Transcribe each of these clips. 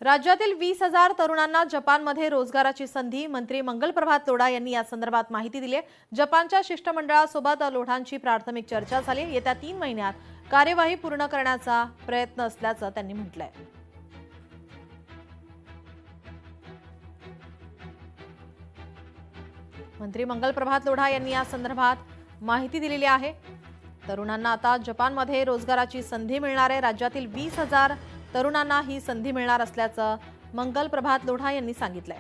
राज्यातील 20,000 तरुणांना जपानमध्ये रोजगाराची संधी। मंत्री मंगलप्रभात लोढा यांनी या संदर्भात माहिती दिली आहे। जपानच्या शिष्टमंडळासोबत लोढांची प्राथमिक चर्चा झाली। येत्या 3 महिन्यात कार्यवाही पूर्ण करण्याचा प्रयत्न असल्याचं त्यांनी म्हटलंय। मंत्री मंगलप्रभात लोढा यांनी या संदर्भात माहिती दिलेली आहे। तरुणांना आता जपानमध्ये रोजगाराची संधी मिळणार आहे। राज्यातील 20,000 तरुणांना ही संधी मिळणार असल्याचं मंगलप्रभात लोढा यांनी सांगितलंय।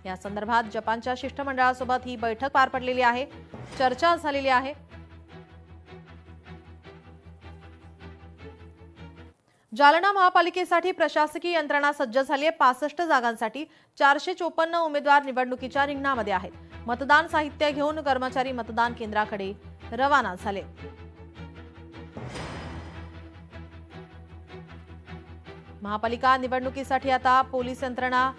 या संदर्भात जपानच्या शिष्टमंडळासोबत ही बैठक पार पडलेली आहे, चर्चा झालेली आहे। जालना महापालिकेसाठी प्रशासकीय यंत्रणा सज्ज झाली आहे। 65 जागांसाठी 454 उमेदवार निवडणुकीच्या रिंगणामध्ये आहेत। मतदान साहित्य घेऊन कर्मचारी मतदान केंद्राकडे रवाना झाले। महापालिका निवडणुकीसाठी आता पोलीस यंत्रणा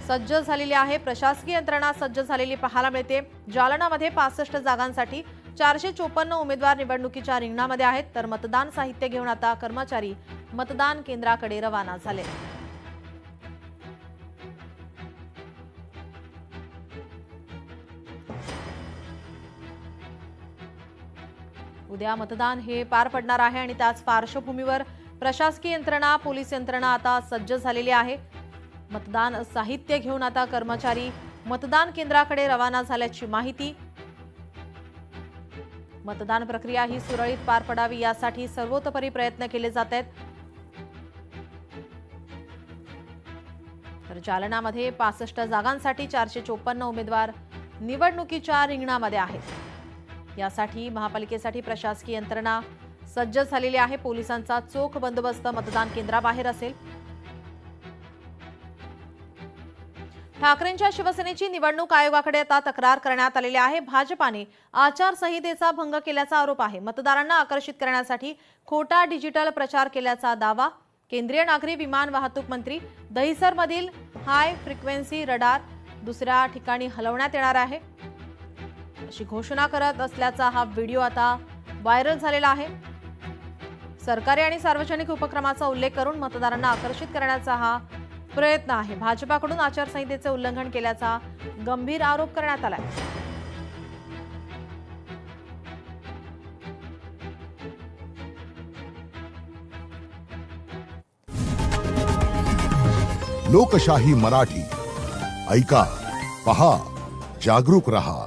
सज्ज झालेली आहे। प्रशासकीय यंत्रणा सज्ज झालेली पाहायला मिळते। जालनामध्ये 65 जागांसाठी 454 उमेदवार निवडणुकीच्या रिंगणामध्ये आहेत, तर मतदान साहित्य घेऊन आता कर्मचारी मतदान केंद्राकडे रवाना झाले। उद्या मतदान हे पार पडणार आहे आणि त्याच पार्श्वभूमीवर प्रशासकीय यंत्रणा पोलीस यंत्रणा आता सज्ज झालेली आहे। मतदान साहित्य घेऊन आता कर्मचारी मतदान केंद्राकडे रवाना झाल्याची माहिती। मतदान प्रक्रिया ही सुरळीत पार पडावी यासाठी सर्वतोपरी प्रयत्न केले जात आहेत। तर जालनामध्ये 65 जागांसाठी 454 उमेदवार निवडणुकीच्या रिंगणामध्ये आहेत। यासाठी महापालिकेसाठी प्रशासकीय यंत्रणा सज्ज झालेली आहे। पोलिसांचा चोख बंदोबस्त मतदान केंद्राबाहेर असेल। ठाकरेंच्या शिवसेनेची निवडणूक आयोगाकडे आता तक्रार करण्यात आलेली आहे। भाजपाने आचारसंहितेचा भंग केल्याचा आरोप आहे। मतदारांना आकर्षित करण्यासाठी खोटा डिजिटल प्रचार केल्याचा दावा। केंद्रीय नागरी विमान वाहतूक मंत्री दहिसरमधील हाय फ्रिक्वेन्सी रडार दुसऱ्या ठिकाणी हलवण्यात येणार आहे अशी घोषणा करत असल्याचा हा व्हिडिओ आता व्हायरल झालेला आहे। सरकारी आणि सार्वजनिक उपक्रमाचा उल्लेख करून मतदारांना आकर्षित करण्याचा हा प्रयत्न आहे। भाजपाकडून आचारसंहितेचे उल्लंघन केल्याचा गंभीर आरोप करण्यात आलाय। लोकशाही मराठी ऐका, पहा, जागरूक रहा।